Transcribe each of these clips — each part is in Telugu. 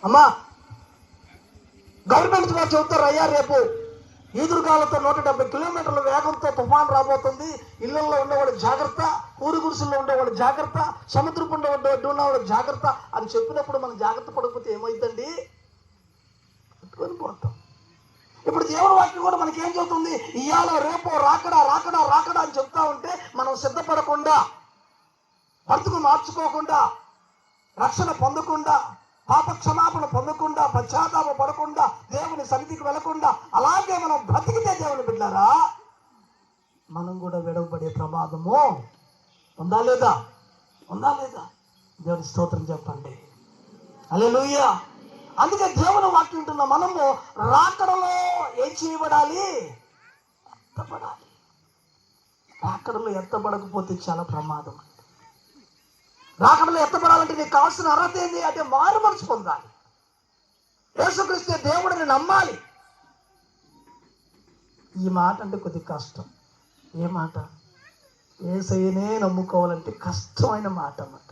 అమ్మా గవర్నమెంట్ వారు చెబుతారు, అయ్యా రేపు ఈదురుగాలతో 170 కిలోమీటర్ల వేగంతో తుఫాన్ రాబోతుంది, ఇళ్లలో ఉండేవాళ్ళు జాగ్రత్త, ఊరు గుడిసెల్లో ఉండేవాళ్ళు జాగ్రత్త, సముద్రపు ఉండేవాళ్ళు జాగ్రత్త అని చెప్పినప్పుడు మనం జాగ్రత్త పడకపోతే ఏమైందండి? పట్టుకొని పోతాం. ఇప్పుడు దేవుని వాక్యం కూడా మనకి ఏం చెబుతుంది? ఇవాళ రేపు రాకడా రాకడా రాకడా అని చెప్తా ఉంటే మనం సిద్ధపడకుండా, బ్రతుకు మార్చుకోకుండా, రక్షణ పొందకుండా, పాప క్షమాపణ పొందకుండా, పశ్చాత్తాప పడకుండా, దేవుని సన్నిధికి వెళ్లకుండా అలాగే మనం బ్రతికితే దేవుని బిడ్డారా మనం కూడా విడవబడే ప్రమాదము ఉందా లేదా? ఉందా లేదా? దేవుని స్తోత్రం చెప్పండి. హల్లెలూయా. అందుకే దేవుని వాక్యం ఉంటున్న మనము రాకడలో ఏం చేయబడాలి? ఎత్తబడాలి. రాకడలో ఎత్తబడకపోతే చాలా ప్రమాదం. రాకడలో ఎత్తబడాలంటే నీకు కావాల్సిన అర్హత ఏంటి అంటే మారు మనసు పొందాలి. యేసుక్రీస్తు దేవుడిని నమ్మాలి. ఈ మాట అంటే కొద్ది కష్టం. ఏ మాట? యేసయ్యనే నమ్ముకోవాలంటే కష్టమైన మాట అన్నమాట.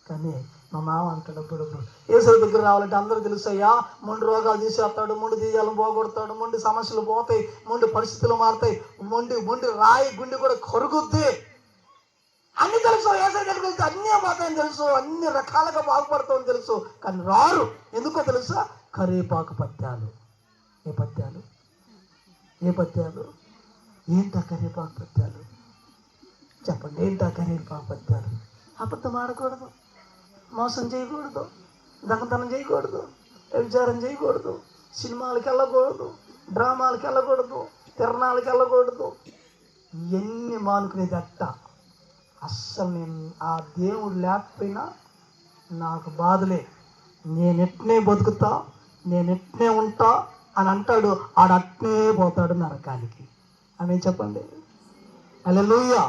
కానీ మా మామ అంటాడు అప్పుడప్పుడు, యేసయ్య దగ్గర రావాలంటే అందరూ తెలుసయ్యా, మొండి రోగాలు తీసేస్తాడు, మొండి తీయాలను పోగొడతాడు, మొండి సమస్యలు పోతాయి, మొండి పరిస్థితులు మారుతాయి, మొండి రాయి గుండె కూడా కరుగుద్ది, అన్ని తెలుసు. యేసయ్య దగ్గరికి వెళ్తే అన్నీ పోతాయని తెలుసు, అన్ని రకాలుగా బాగుపడతామని తెలుసు. కానీ రారు. ఎందుకో తెలుసా? కరివేపాకు పత్యాలు. ఏ పత్యాలు? ఏ పత్యాలు? ఏంటా కరివేపాకు పత్యాలు? చెప్పండి, ఏంటా కరివేపాకు పత్యాలు? అబద్ధం ఆడకూడదు, మోసం చేయకూడదు, దొంగతనం చేయకూడదు, వ్యభిచారం చేయకూడదు, సినిమాలకు వెళ్ళకూడదు, డ్రామాలకు వెళ్ళకూడదు, తిరణాలకు వెళ్ళకూడదు. ఇవన్నీ మానుకునేది అట్ట. అస్సలు నేను ఆ దేవుడు లేకపోయినా నాకు బాధలే, నేనెట్నే బతుకుతా, నేనెట్నే ఉంటా అని అంటాడు. ఆడట్నే పోతాడు నరకానికి. అని చెప్పండి. హల్లెలూయా.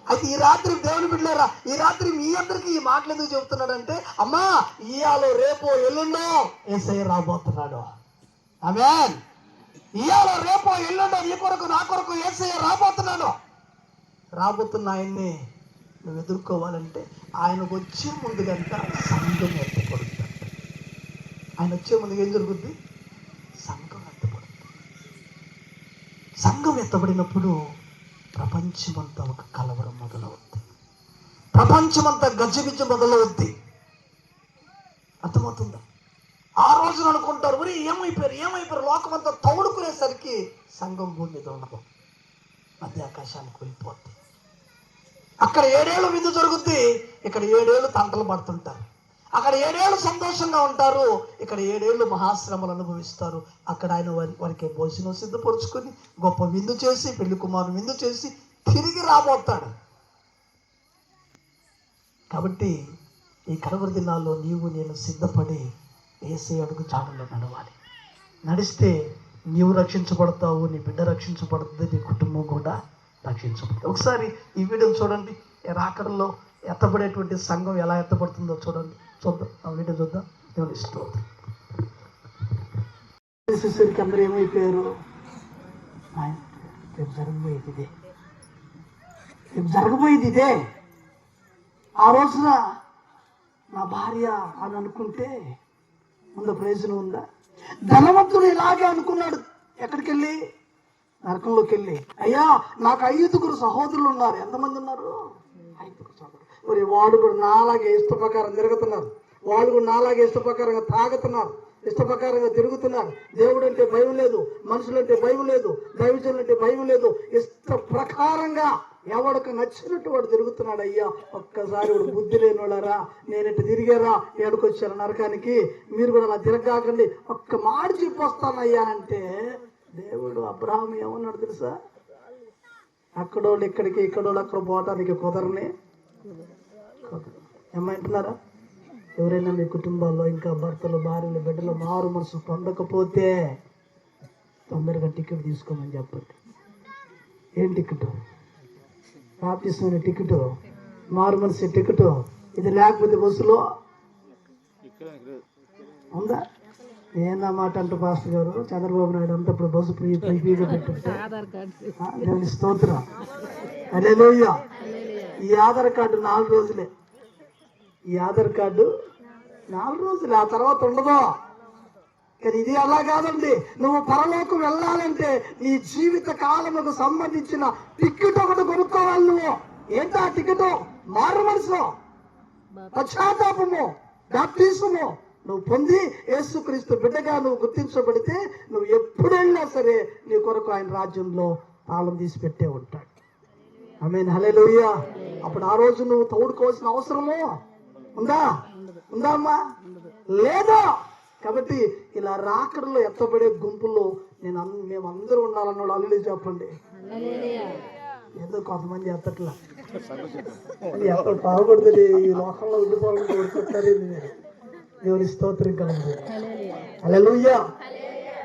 అయితే ఈ రాత్రి దేవుని బిడ్డలారా, ఈ రాత్రి మీ అందరికీ ఈ మాటలు ఎందుకు చెబుతున్నాడంటే, అమ్మా ఇయాలో రేపో ఎల్లుండో యేసయ్య రాబోతున్నాడు. ఆమేన్. ఇయాలో రేపో ఎల్లుండో నీ కొరకు నా కొరకు యేసయ్య రాబోతున్నాడు. రాబోతున్న ఆయన్ని నువ్వు ఎదుర్కోవాలంటే ఆయనకు వచ్చే ముందుగంట సంఘం ఎత్తపడుతుంది. ఆయన వచ్చే ముందుగా ఏం జరుగుద్ది? సంఘం ఎత్తపడుతుంది. సంఘం ఎత్తబడినప్పుడు ప్రపంచమంతా ఒక కలవరం మొదలవుద్ది, ప్రపంచమంతా గజిబిజి మొదలవుద్ది. అర్థమవుతుందా? ఆ రోజున అనుకుంటారు, మరి ఏమైపోయారు లోకమంతా తౌడుకునేసరికి సంఘం భూమి మీద ఉండదు, మధ్య ఆకాశానికి వెళ్ళిపోద్ది. అక్కడ 7 ఏళ్ళు విందు జరుగుద్ది, ఇక్కడ 7 ఏళ్ళు తంటలు పడుతుంటారు. అక్కడ 7 ఏళ్ళు సంతోషంగా ఉంటారు, ఇక్కడ 7 ఏళ్ళు మహాశ్రమలు అనుభవిస్తారు. అక్కడ ఆయన వారికి భోజనం సిద్ధపరుచుకొని గొప్ప విందు చేసి, పెళ్లి కుమారుని విందు చేసి తిరిగి రాబోతాడు. కాబట్టి ఈ కడవరి దినాల్లో నీవు నేను సిద్ధపడి యేసయ్య అడుగు జాడల్లో నడవాలి. నడిస్తే నీవు రక్షించబడతావు, నీ బిడ్డ రక్షించబడుతుంది, నీ కుటుంబం కూడా రక్షించబడుతుంది. ఒకసారి ఈ వీడియో చూడండి. రాకడలో ఎత్తబడేటువంటి సంఘం ఎలా ఎత్తబడుతుందో చూడండి. చూద్దాం, ఆ వీడియో చూద్దాం. దేవుని స్తోత్రం. శిష్యుడికి అందరూ ఏమైపోయారు? రేపు జరగబోయేది ఇదే. ఆ రోజున నా భార్య అని అనుకుంటే ముందు ప్రయోజనం ఉందా? ధనవంతుడు ఇలాగే అనుకున్నాడు. ఎక్కడికి వెళ్ళి? నరకంలోకి వెళ్ళి, అయ్యా నాకు 5 సహోదరులు ఉన్నారు. ఎంతమంది ఉన్నారు? 5 సహోదరులు. మరి వాడు కూడా నాలాగే ఇష్ట ప్రకారం తిరుగుతున్నారు, వాళ్ళు కూడా నాలాగే ఇష్ట ప్రకారంగా తాగుతున్నారు, ఇష్ట ప్రకారంగా తిరుగుతున్నారు. దేవుడు అంటే భయం లేదు, మనుషులంటే భయం లేదు, దైవజనులు అంటే భయం లేదు. ఇష్ట ప్రకారంగా ఎవడికి నచ్చినట్టు వాడు తిరుగుతున్నాడు. అయ్యా ఒక్కసారి వాడు బుద్ధి లేని వాళ్ళారా, నేనెట్టు తిరిగారా, ఏడుకొచ్చారు నరకానికి, మీరు కూడా నా తిరగాకండి, ఒక్క మాట చెప్పొస్తానయ్యా అంటే దేవుడు అబ్రహాం ఏమన్నాడు తెలుసా? అక్కడోళ్ళు ఇక్కడికి, ఇక్కడోళ్ళు అక్కడ పోవటానికి కుదరని. ఏమంటున్నారా? ఎవరైనా మీ కుటుంబాల్లో ఇంకా భర్తలు, భార్యలు, బిడ్డలు మారు మనసు పొందకపోతే తొందరగా టికెట్ తీసుకోమని చెప్పండి. ఏం టికెట్? బాప్తిస్మం టికెట్, మారు మనసు టికెట్. ఇది లేకపోతే బస్సులో ఉందా? ఏందన్నమాట అంటూ పాస్టర్ గారు చంద్రబాబు నాయుడు అంతా ఇప్పుడు బస్సు ఫ్రీగా పెట్టుకుంటే దేవుని స్తోత్రం. హల్లెలూయా. ఈ ఆధార్ కార్డు 4 రోజులే. ఈ ఆధార్ కార్డు 4 రోజులు, ఆ తర్వాత ఉండదు. కానీ ఇది అలా కాదండి. నువ్వు పరలోకం వెళ్ళాలంటే నీ జీవిత కాలముకు సంబంధించిన టికెట్ ఒకటి కొనుక్కోవాలి. నువ్వు ఏంటా టికెట్? మారు మనసు, పశ్చాత్తాపము, బాప్టిజము నువ్వు పొంది యేసుక్రీస్తు బిడ్డగా నువ్వు గుర్తించబడితే నువ్వు ఎప్పుడైనా సరే నీ కొరకు ఆయన రాజ్యంలో తాళం తీసి పెట్టే ఉంటాడు. ఆమేన్, హల్లెలూయా. అప్పుడు ఆ రోజు నువ్వు తోడుకోవాల్సిన అవసరము ఉందా? ఉందా అమ్మా? లేదా? కాబట్టి ఇలా రాకడలో ఎత్తబడే గుంపుల్లో మేమందరూ ఉండాలన్నాడు. అల్లుడు చెప్పండి. ఏదో కొంతమంది ఎత్తట్లా, ఎక్కడ బాగుపడుతుంది ఈ లోకంలో ఉండిపోవాలని కోరుకుంటారు. దేవుని స్తోత్రం కలదు. హల్లెలూయా.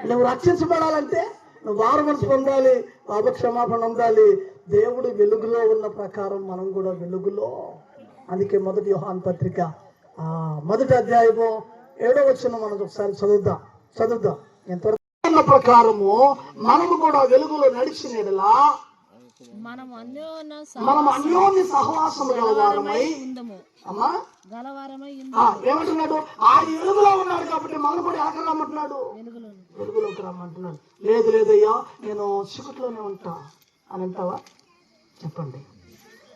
నువ్వు రక్షించబడాలంటే నువ్వు మారు మనసు పొందాలి, పాప క్షమాపణ పొందాలి. దేవుడు వెలుగులో ఉన్న ప్రకారం మనం కూడా వెలుగులో. అందుకే 1 యోహాను పత్రిక 1వ అధ్యాయము 7వ వచనం మనం ఒకసారి చదువుదాం. ఎంతవరకు ప్రకారము మనము కూడా వెలుగులో నడిచినలా మనం అన్యోన్య సహవాసము గలవారమై అమ్మా ఏమంటున్నాడు? ఆయన వెలుగులో ఉన్నాడు కాబట్టి మనం కూడా ఎక్కడ రమ్మంటున్నాడు? వెలుగులోకి రమ్మంటున్నాడు. లేదయ్యా నేను చీకట్లోనే ఉంటా అని అంటావా? చెప్పండి.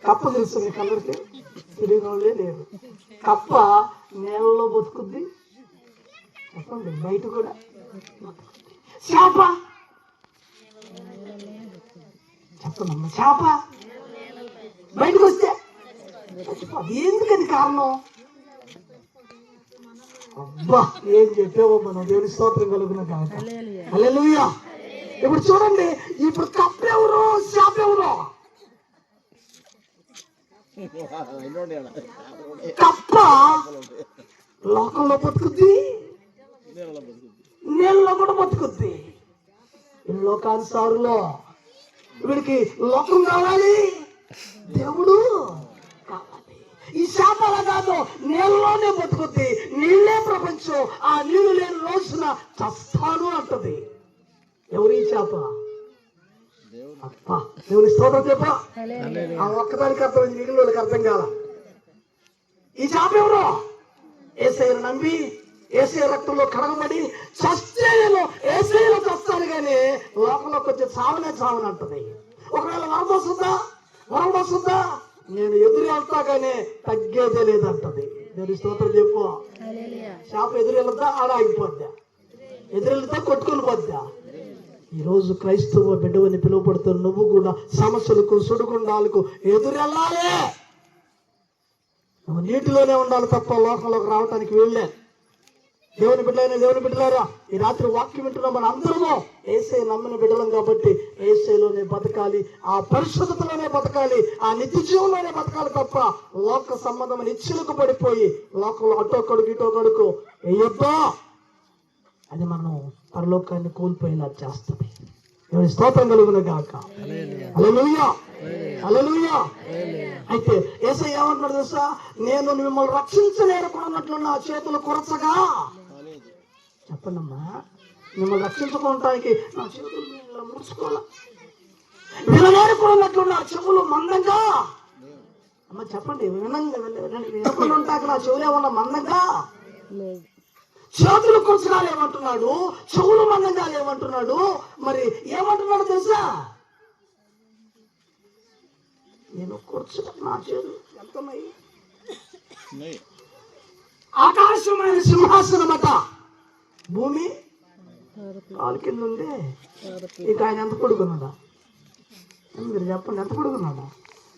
కప్ప తెలుసు మీకు అందరికి? తిరిగినోళ్ళే లేదు. కప్ప నేలలో బతుకుద్ది. చెప్పండి. బయట కూడా చేప చెప్పండి. చేప బయటకు వస్తే ఎందుకని కారణం? అబ్బా ఏం చెప్పావో మనం. దేవుని స్తోత్రం కలుగున కాక. హల్లెలూయా. ఇప్పుడు చూడండి, ఇప్పుడు కప్ప ఎవరు, చేప ఎవరు? కప్ప లోకంలో బతుకుద్ది, నీళ్ళలో కూడా బతుకుద్ది. లోకానుసారులో వీడికి లోకం కావాలి, దేవుడు కావాలి. ఈ చేప అలా కాదు, నీళ్ళలోనే బతుకుద్ది. నీళ్ళే ప్రపంచం. ఆ నీళ్లు లేని రోజున చస్తాను అంటది. ఎవరు ఈ చేప? అప్ప దేవుని స్తోత్రం చెప్ప. ఆ ఒక్కదానికి అర్థం, మిగిలిన వాళ్ళకి అర్థం కాల. ఈ చేప ఎవరు? యేసయ్యను నమ్మి యేసయ్య రక్తంలో కడగబడి చస్తేను యేసయ్యలో చస్తాను కానీ లోకంలోకి వచ్చే చావనే అంటది. ఒకవేళ వరం వస్తుందా నేను ఎదురు వెళ్తా కానీ తగ్గేదే లేదంటది. దేవుని స్తోత్రం చెప్పు. చేప ఎదురు వెళ్తా, ఆడ ఆగిపోద్దా? ఎదురు వెళ్తా కొట్టుకుని పోద్దా? ఈరోజు క్రైస్తవ బిడ్డవని పిలువబడుతున్న నువ్వు కూడా సమస్యలకు, సుడిగుండాలకు ఎదురెళ్ళాలి. నువ్వు నీటిలోనే ఉండాలి తప్ప లోకంలోకి రావటానికి వెళ్ళే. దేవుని బిడ్డలారా, ఈ రాత్రి వాక్యం వింటున్నాం. మన అందరము యేసయ్య నమ్మిన బిడ్డలం కాబట్టి యేసయ్యలోనే బతకాలి, ఆ పరిశుద్ధతలోనే బతకాలి, ఆ నిత్య జీవంలోనే బతకాలి తప్ప లోక సంబంధమైన ఇచ్చులకు పడిపోయి లోకంలో అటో కడుగు ఇటో కడుగు వేయొద్దా. అది మనం పరలోకాన్ని కోల్పోయేలా చేస్తుంది. దేవుని స్తోత్రం కలుగును గాక. హల్లెలూయా, హల్లెలూయా. అయితే యేసయ్య ఏమంటున్నాడు తెలుసా? నేను మిమ్మల్ని రక్షించలేరకున్నట్లు నా చేతులు కొరచగా. చెప్పండి అమ్మా. మిమ్మల్ని రక్షించుకోవటానికి నా చేతులు ముడుచుకోవాలా? వినలేరకున్నట్లు నా చెవులు మందంగా. అమ్మ చెప్పండి. వినకుండా ఉంటాక నా చెవులు ఏమన్నా మందంగా? చేతులు కొరచగా లేమంటున్నాడు, చెవులు మందంగా లేమంటున్నాడు. మరి ఏమంటున్నాడు తెలుసా? నేను కూర్చున్నా, నా చేతులు ఎంతన్నాయి? ఆకాశమైన సింహాసనమట, భూమి కాలు కింద ఉంది. ఇక ఆయన ఎంత పడుకున్నాడా? మీరు చెప్పండి, ఎంత పడుకున్నాడా?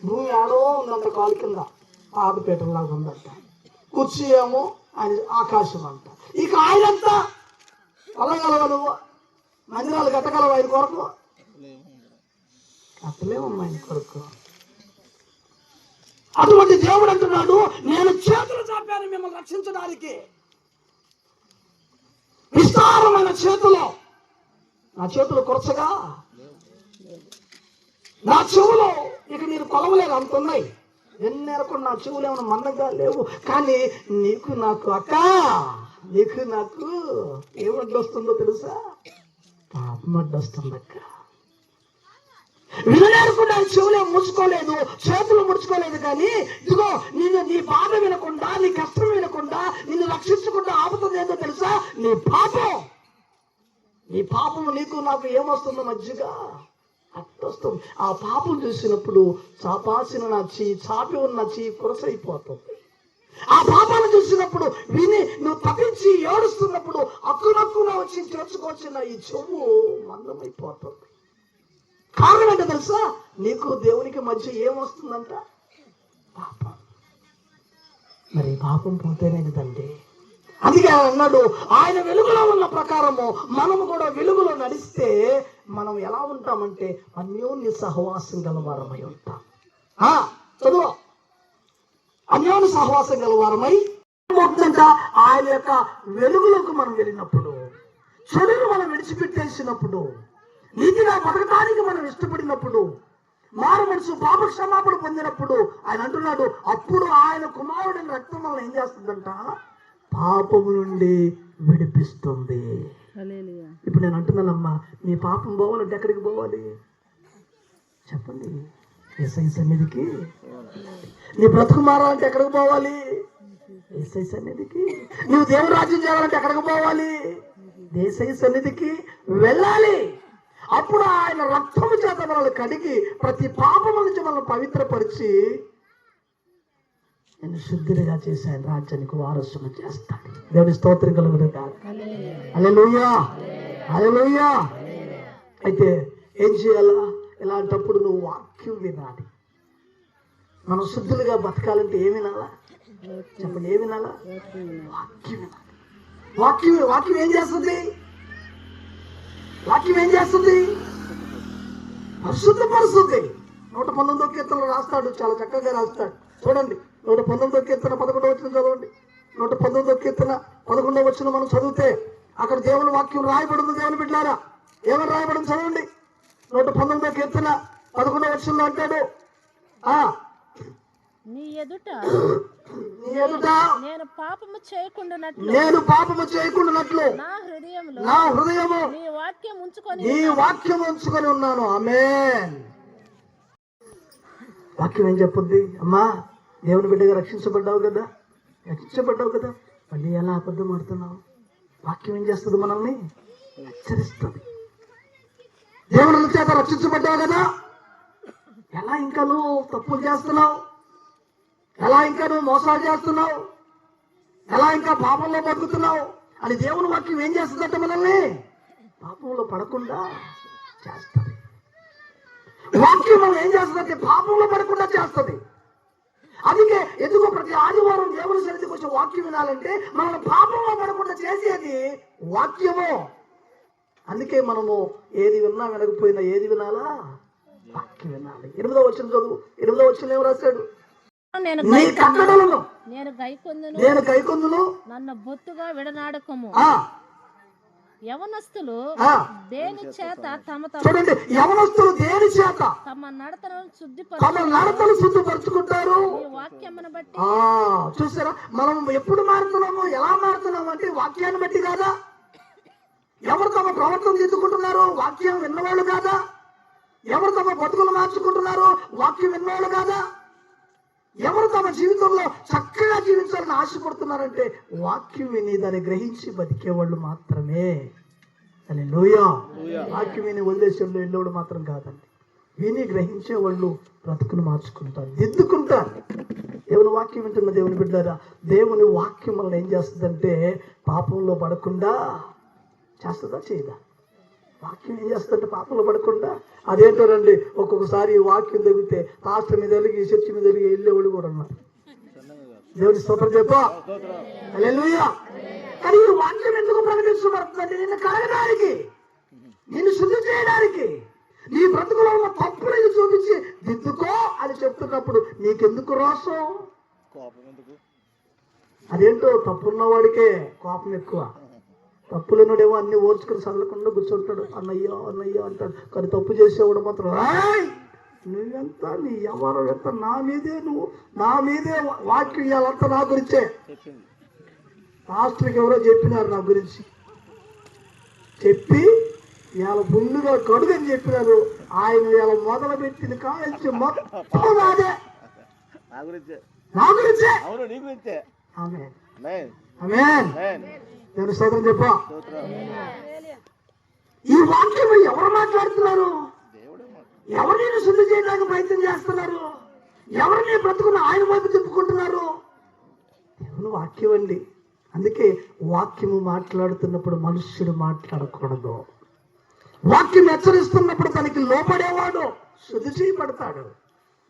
భూమి ఆడో ఉందంట, కాలు కింద పాదపీఠంలాగా ఉందంట. కుర్చీ ఏమో ఆయన ఆకాశం అంట. ఇక ఆయనంతా వెళ్ళగలవా? నువ్వు మందిరాలు కట్టగలవా ఆయన కొరకు? కట్టలేమమ్మా ఆయన కొరకు. అటువంటి దేవుడు అంటున్నాడు, నేను చేతులు చాపాను మిమ్మల్ని రక్షించడానికి. విస్తారమైన చేతులు, నా చేతులు కొరచగా, నా చెవులు ఇక మీరు కొలవలేరు అంత ఉన్నాయి. ఎన్నేరకుండా నా చెవులు ఏమైనా మందంగా లేవు. కానీ నీకు నాకు అక్క, నీకు నాకు ఏమడ్డు వస్తుందో తెలుసా? పాపం అడ్డు వస్తుంది అక్క. వినలేకుండా చెవులే ముడుచుకోలేదు, చేతులు ముడుచుకోలేదు. కానీ ఇదిగో నీ బాధ వినకుండా, నీ కష్టం వినకుండా, నిన్ను రక్షించకుండా ఆపుతుంది ఏంటో తెలుసా? నీ పాపం. నీ పాపము నీకు నాకు ఏమొస్తుందో మధ్యగా అట్టొస్తుంది. ఆ పాపం చూసినప్పుడు చాపాసిన నా చాపి ఉన్న కురసైపోతుంది. ఆ పాపాలను చూసినప్పుడు విని నువ్వు తప్పించి ఏడుస్తున్నప్పుడు అక్కునక్కున వచ్చి చేర్చుకొచ్చిన ఈ చెవు మందమైపోతుంది. కారణం ఏంటో తెలుసా? నీకు దేవునికి మధ్య ఏమొస్తుందంట? పాపం. మరి పాపం పోతేనే కదండి. అందుకే అన్నాడు, ఆయన వెలుగులో ఉన్న ప్రకారము మనము కూడా వెలుగులో నడిస్తే మనం ఎలా ఉంటామంటే అన్యోన్య సహవాసం గలవారమై ఉంటాం. చదువు. అన్యోన్య సహవాసం గలవారమై ఉంటుందంట. ఆయన యొక్క వెలుగులోకి మనం వెళ్ళినప్పుడు, చెడును మనం విడిచిపెట్టేసినప్పుడు, నీతిగా బతకడానికి మనం ఇష్టపడినప్పుడు, మారు మనసు పాప క్షమాపణ పొందినప్పుడు ఆయన అంటున్నాడు, అప్పుడు ఆయన కుమారుడిని రక్తం వల్ల ఏం చేస్తుందంట? పాపము నుండి విడిపిస్తుంది. ఇప్పుడు నేను అంటున్నానమ్మా, నీ పాపం పోవాలంటే ఎక్కడికి పోవాలి చెప్పండి? యేసయ్య సన్నిధికి. నీ బ్రతుకు మారాలంటే ఎక్కడికి పోవాలి? యేసయ్య సన్నిధికి. నువ్వు దేవుని రాజ్యం చేయాలంటే ఎక్కడికి పోవాలి? యేసయ్య సన్నిధికి వెళ్ళాలి. అప్పుడు ఆయన రక్తము చేత మనల్ని కడిగి ప్రతి పాపము నుంచి మనల్ని పవిత్రపరిచి నేను శుద్ధిగా చేసి ఆయన రాజ్యానికి వారసును చేస్తాడు. దేవుని స్తోత్రం కలుగును గాక. హల్లెలూయా, హల్లెలూయా. అయితే ఏం చేయాలా? ఇలాంటప్పుడు నువ్వు వాక్యం వినాలి. మనం శుద్ధులుగా బతకాలంటే ఏం వినాలా చెప్పండి? ఏం వినాలా? వాక్యం వినాలి. వాక్యం ఏం చేస్తుంది? వాక్యం ఏం చేస్తుంది? పరిశుద్ధపరుస్తుంది. 119వ కీర్తనలో రాస్తాడు, చాలా చక్కగా రాస్తాడు. చూడండి, 119వ కీర్తన 11వ వచనం చదవండి. 119వ కీర్తన 11వ వచనం మనం చదివితే అక్కడ దేవుని వాక్యం రాయబడింది. దేవుని బిడ్డలారా, ఏమని రాయబడింది చదవండి. 119వ కీర్తన 11వ వచనంలో అంటాడు, నీ ఎదుట నేను పాపము చేయకుండానట్లు నా హృదయము నీ వాక్యం ఉంచుకొని ఉన్నాను. ఆమేన్. వాక్యం ఏం చెప్పుద్ది? అమ్మా, దేవుని బిడ్డగా రక్షించబడ్డావు కదా, మళ్ళీ ఎలా అబద్ధం ఆడుతున్నావు? వాక్యం ఏం చేస్తుంది? మనల్ని హెచ్చరిస్తుంది. దేవుని చేత రక్షించబడ్డావు కదా, ఎలా ఇంకా నువ్వు తప్పులు చేస్తున్నావు? ఎలా ఇంకా నువ్వు మోసాలు చేస్తున్నావు? ఎలా ఇంకా పాపంలో బతుకుతున్నావు అని దేవుని వాక్యం ఏం చేస్తుందంటే మనల్ని పాపంలో పడకుండా చేస్తుంది. వాక్యం మనం ఏం చేస్తుందంటే పాపంలో పడకుండా చేస్తుంది. అందుకే ఎందుకో ప్రతి ఆదివారం దేవుని సన్నిధికి వచ్చి వాక్యం వినాలంటే మనల్ని పాపంలో పడకుండా చేసేది వాక్యము. అందుకే మనము ఏది విన్నా వినకపోయినా ఏది వినాలా? వాక్యం వినాలి. 8వ వచనం చదువు. 8వ వచనం ఏం రాశాడు? నేను గైకొందును నన్ను బొత్తుగా విడనాడకము. యవనస్తులు దేని చేత చూడండి, యవనస్తులు దేని చేత తమ నడతను శుద్ధిపరుచుకుంటారు? వాక్యమును బట్టి. చూసారా, మనం ఎప్పుడు మారుతున్నాము, ఎలా మారుతున్నాము అంటే వాక్యాన్ని బట్టి కాదా? ఎవరు తమ ప్రవర్తన దిద్దుకుంటున్నారు? వాక్యం విన్నవాళ్ళు కాదా? ఎవరు తమ బతుకులు మార్చుకుంటున్నారు? వాక్యం విన్నవాళ్ళు కాదా? ఎవరు తమ జీవితంలో చక్కగా జీవించాలని ఆశపడుతున్నారంటే వాక్యం విని దాన్ని గ్రహించి బతికేవాళ్ళు మాత్రమే. హల్లెలూయా. వాక్యం విని వదిలేసేవాళ్ళు వెళ్ళేవాళ్ళు మాత్రం కాదండి. విని గ్రహించే వాళ్ళు బ్రతుకును మార్చుకుంటారు, దిద్దుకుంటారు. దేవుని వాక్యం వింటున్న దేవుని బిడ్డలారా, దేవుని వాక్యం మనల్ని ఏం చేస్తుందంటే పాపంలో పడకుండా చేస్తుందా చేయదా? వాక్యం ఏం చేస్తుందంటే పాపంలో పడకుండా. అదేంటోనండి, ఒక్కొక్కసారి వాక్యం తగ్గితే పాస్టర్ మీద వెలిగి చర్చి మీద వెలిగి వెళ్ళేవాళ్ళు కూడా ఉన్నారు. దేవుని స్తోత్రం చెప్పా. హల్లెలూయా. కానీ ఈ వాక్యం ఎందుకు ప్రకటించబడుతుందంటే నిన్ను కడగడానికి, నిన్ను శుద్ధి చేయడానికి, నీ బ్రతుకులో ఉన్న తప్పులను చూపించి దిద్దుకో అని చెప్తున్నప్పుడు నీకెందుకు రోషం? అదేంటో తప్పున్నవాడికే కోపం ఎక్కువ. తప్పులున్నాడేమో అన్ని ఓర్చుకుని చదవకుండా కూర్చుంటాడు, అన్నయ్యో అన్నయ్యో అంటాడు. కానీ తప్పు చేసేవాడు మాత్రం నువ్వెంత, నీ ఎవరు ఎంత, నా మీదే వాక్యం ఇవ్వాలంతా నా గురించే. పాస్టర్కి ఎవరో చెప్పినారు నా గురించి, చెప్పి ఇవాళ ముందుగా కడుగు అని చెప్పినారు. ఆయన ఇవాళ మొదలు పెట్టిన కాల్చి మొత్తం నాదే, నా గురించే. ఆమేన్. ఆమేన్. దేవుని స్తోత్రం చెప్పు. ఈ వాక్యం ఎవరు మాట్లాడుతున్నారు? ఎవరు నేను శుద్ధి చేయడానికి ప్రయత్నం చేస్తున్నారు? ఎవరు నీ బ్రతుకున్న ఆయన వైపు తిప్పుకుంటున్నారు? దేవుని వాక్యం అండి. అందుకే వాక్యము మాట్లాడుతున్నప్పుడు మనుష్యుడు మాట్లాడకూడదు. వాక్యం హెచ్చరిస్తున్నప్పుడు దానికి లోపడేవాడు శుద్ధి చేయబడతాడు,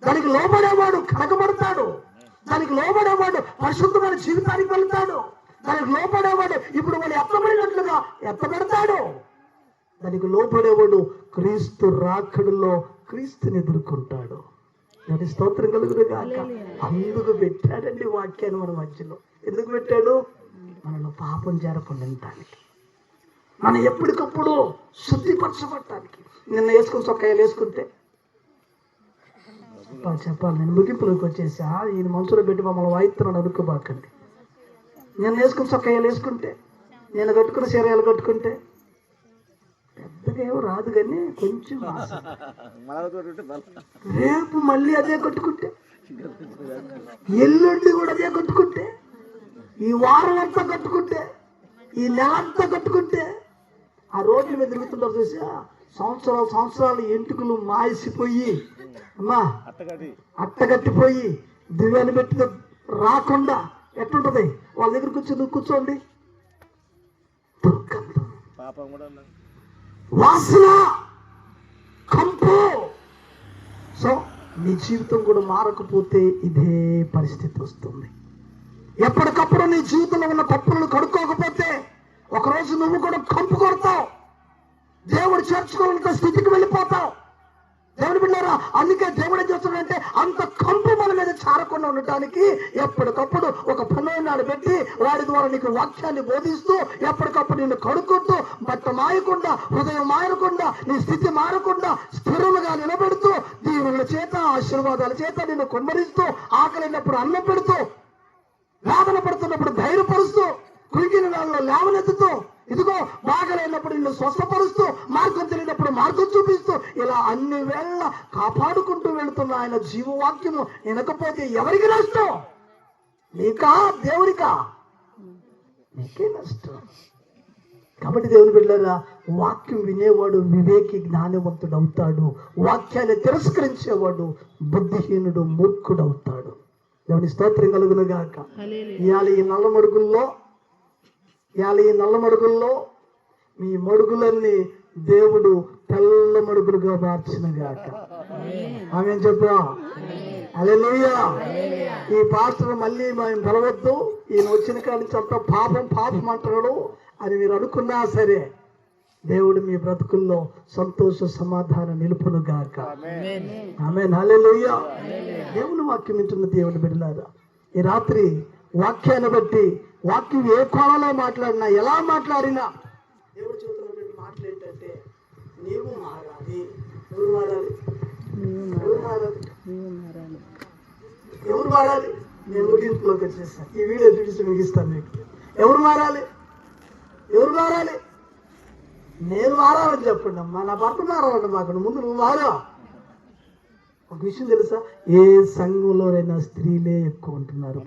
దానికి లోబడేవాడు కనకబడతాడు, దానికి లోబడేవాడు పరిశుద్ధమైన జీవితానికి వెళ్తాడు, దానికి లోబడేవాడు ఇప్పుడు వాళ్ళు ఎత్తబడినట్లుగా ఎత్తబడతాడు, దానికి లోబడేవాడు క్రీస్తు రాకడలో క్రీస్తుని ఎదుర్కొంటాడు. దాని స్తోత్రం కలుగును గాక. అందుకు పెట్టాడండి వాక్యాన్ని మన మధ్యలో. ఎందుకు పెట్టాడు? మనలో పాపం జరగకుండా ఉండటానికి, మనం ఎప్పటికప్పుడు శుద్ధిపరచబడటానికి. నిన్న వేసుకుని చొక్కాయలు వేసుకుంటే చెప్పాలి, నేను ముగింపులోకి వచ్చేసా. ఈయన మనసులో పెట్టి మమ్మల్ని వాయిస్తున్నాడు అనుకోబాకండి. నేను వేసుకుని చొక్కాయలు వేసుకుంటే, నేను కట్టుకున్న చీరలు కట్టుకుంటే పెద్దగా ఏమో రాదు, కానీ కొంచెం రేపు మళ్ళీ అదే కట్టుకుంటే, ఎల్లుండి కూడా అదే కట్టుకుంటే, ఈ వారం అంతా కట్టుకుంటే, ఈ నెల అంతా కట్టుకుంటే, ఆ రోడ్ల మీద తిరుగుతుంటారు చూసా, సంవత్సరాలు ఎంటుకలు మాసిపోయి అమ్మా అట్టగట్టిపోయి దివ్యాన్ని పెట్టి రాకుండా ఎట్లుంటది? వాళ్ళ దగ్గర కూర్చోండి, దుర్గంధం, వాసన, కంపు. సో నీ జీవితం కూడా మారకపోతే ఇదే పరిస్థితి వస్తుంది. ఎప్పటికప్పుడు నీ జీవితంలో ఉన్న తప్పులను కడుక్కోకపోతే ఒకరోజు నువ్వు కూడా కంపు కొడతావు, దేవుడు చేర్చుకోవాలంత స్థితికి వెళ్ళిపోతావు. దేవుని బిడ్డారా, అందుకే దేవుడు ఏం చేస్తున్నాడంటే అంత కంపు మన మీద చారకుండా ఉండటానికి ఎప్పటికప్పుడు ఒక పనున్నాడు పెట్టి వాడి ద్వారా నీకు వాక్యాన్ని బోధిస్తూ ఎప్పటికప్పుడు నిన్ను కడుక్కుంటూ బట్ట మాయకుండా, హృదయం మారకుండా, నీ స్థితి మారకుండా స్థిరముగా నిలబెడుతూ, దీవుల చేత ఆశీర్వాదాల చేత నిన్ను కొమ్మరిస్తూ, ఆకలినప్పుడు అన్నం పెడుతూ, వేదన పడుతున్నప్పుడు ధైర్యపరుస్తూ, కురిగిన వేళలో లేవనెత్తుతూ, ఇదిగో బాగలేనప్పుడు నిన్ను స్వస్థపరుస్తూ, మార్గం తెలియనప్పుడు మార్గం చూపిస్తూ, ఇలా అన్ని వేళ కాపాడుకుంటూ వెళుతున్న ఆయన జీవవాక్యము వినకపోతే ఎవరికి నష్టం? నీకా దేవునికా? నీకే నష్టం. కాబట్టి దేవుని బిడ్డలారా, వాక్యం వినేవాడు వివేకి జ్ఞానవంతుడు అవుతాడు, వాక్యాన్ని తిరస్కరించేవాడు బుద్ధిహీనుడు మూర్ఖుడు అవుతాడు. దేవుని స్తోత్రం కలుగును గాక. ఇవాళ ఈ నల్ల మడుగుల్లో మీ మడుగులన్నీ దేవుడు తెల్ల మడుగులుగా మార్చిన గాక. ఆమె చెప్పా హల్లెలూయా. ఈ పాస్టర్ మళ్ళీ మేము పిలవద్దు, ఈయన వచ్చిన కాడి నుంచి అంతా పాపం అంటున్నాడు అని మీరు అనుకున్నా సరే, దేవుడు మీ బ్రతుకుల్లో సంతోష సమాధానం నిలుపును గాక. ఆమేన్. హల్లెలూయా. దేవుని వాక్యం వింటున్న దేవుని బిడ్డలారా, ఈ రాత్రి వాక్యాన్ని బట్టి, వాక్యం ఏ కోణంలో మాట్లాడినా, ఎలా మాట్లాడినా దేవుడు చెబుతున్నటువంటి మాటలు ఏంటంటే నీవు మారాలి. ఎవరు మారాలి? ఎవరు మారాలి? నేను ముగింపులోకి వచ్చేస్తాను. ఈ వీడియో చూసి ముగిస్తాను మీకు. ఎవరు మారాలి? నేను మారాలని చెప్పండి అమ్మా. నా భర్త మారాలండి మాకు ముందు నువ్వు మారా. ఒక విషయం తెలుసా? ఏ సంఘంలోనైనా స్త్రీలే ఎక్కువ ఉంటున్నారు,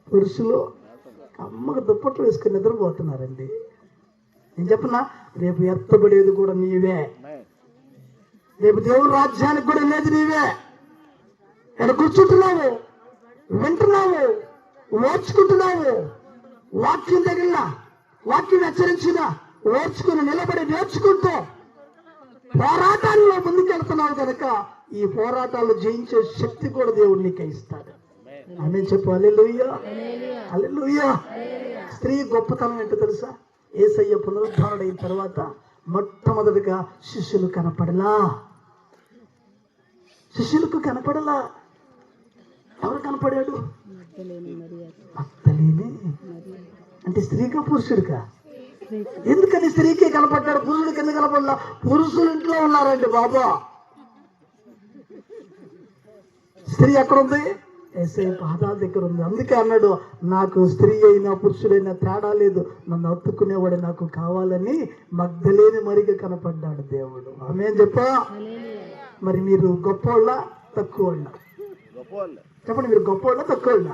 పురుషులు అమ్మకు దుప్పట్లు వేసుకుని నిద్రపోతున్నారండి. నేను చెప్పనా, రేపు ఎత్తబడేది కూడా నీవే, రేపు దేవుని రాజ్యానికి కూడా లేదు నీవే. ఇక్కడ కూర్చుంటున్నావు, వింటున్నావు, ఓర్చుకుంటున్నావు, వాక్యం తగిలిన, వాక్యం హెచ్చరించిన ఓర్చుకుని నిలబడి నేర్చుకుంటూ పోరాటాల్లో ముందుకెళ్తున్నావు కనుక ఈ పోరాటాలు జయించే శక్తి కూడా దేవుడు నీకే ఇస్తాడు. ఆమె చెప్పు హల్లెలూయా. హల్లెలూయా. స్త్రీ గొప్పతనం ఏంటో తెలుసా? యేసయ్య పునరుద్ధారుడైన తర్వాత మొట్టమొదటిగా శిష్యులకు కనపడలా. ఎవరు కనపడాడు? మగ్దలేనే. అంటే స్త్రీకా పురుషుడికా? ఎందుకని స్త్రీకే కనపడ్డాడు, పురుషుడికి ఎందుకు కనపడలా? పురుషులు ఇంట్లో ఉన్నారండి బాబా. స్త్రీ ఎక్కడుంది? యేసయ్య పాదాల దగ్గర ఉంది. అందుకే అన్నాడు, నాకు స్త్రీ అయినా పురుషుడైనా తేడా లేదు, నన్ను హత్తుకునేవాడు నాకు కావాలని మగ్ధలేని మరిగా కనపడ్డాడు దేవుడు. ఆమేన్ చెప్పా. మరి మీరు గొప్పవాళ్ళ తక్కువవాళ్ళ? చెప్పండి, మీరు గొప్పవాళ్ళ తక్కువవాళ్ళ?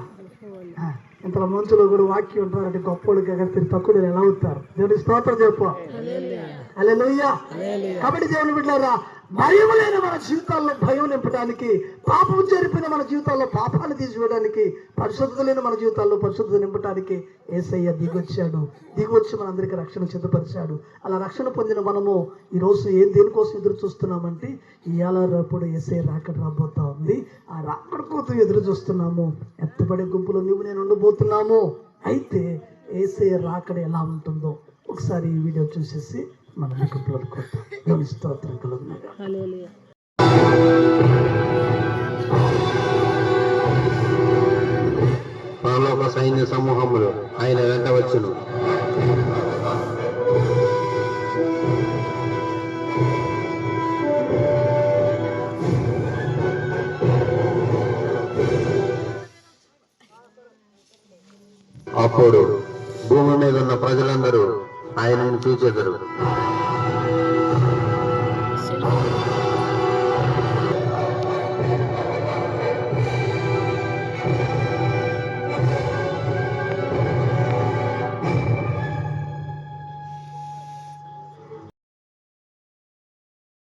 ఇంతలో మంచులో కూడా వాక్యం ఉంటారంటే గొప్పవాళ్ళు కాబట్టి తక్కువ ఎలా అవుతారు? దేవుడి స్తోత్రం చెప్పు. హల్లెలూయా. కాబట్టి దేవుని బిడ్డలారా, భయం లేని మన జీవితాల్లో భయం నింపడానికి, పాపం జరిపిన మన జీవితాల్లో పాపాన్ని తీసివేయడానికి, పరిశుద్ధత లేని మన జీవితాల్లో పరిశుద్ధత నింపడానికి యేసయ్య దిగొచ్చాడు. దిగొచ్చి మనందరికీ రక్షణ సిద్ధపరిచాడు. అలా రక్షణ పొందిన మనము ఈరోజు దేనికోసం ఎదురు చూస్తున్నామంటే, ఇవాళ రేపు యేసయ్య రాకడ రాబోతా ఉంది. ఆ రాకడ కోసం ఎదురు చూస్తున్నాము. ఎత్తబడే గుంపులో నువ్వు నేను ఉండబోతున్నాము. అయితే యేసయ్య రాకడ ఎలా ఉంటుందో ఒకసారి ఈ వీడియో చూసేసి మన గుంపులో కొడతాం. దేవుని స్తోత్రం కలుగునుగాక. పరలోక సైన్య సమూహములు ఆయన వెంట వచ్చును. అప్పుడు భూమి మీద ఉన్న ప్రజలందరూ ఆయనను చూచెదరు.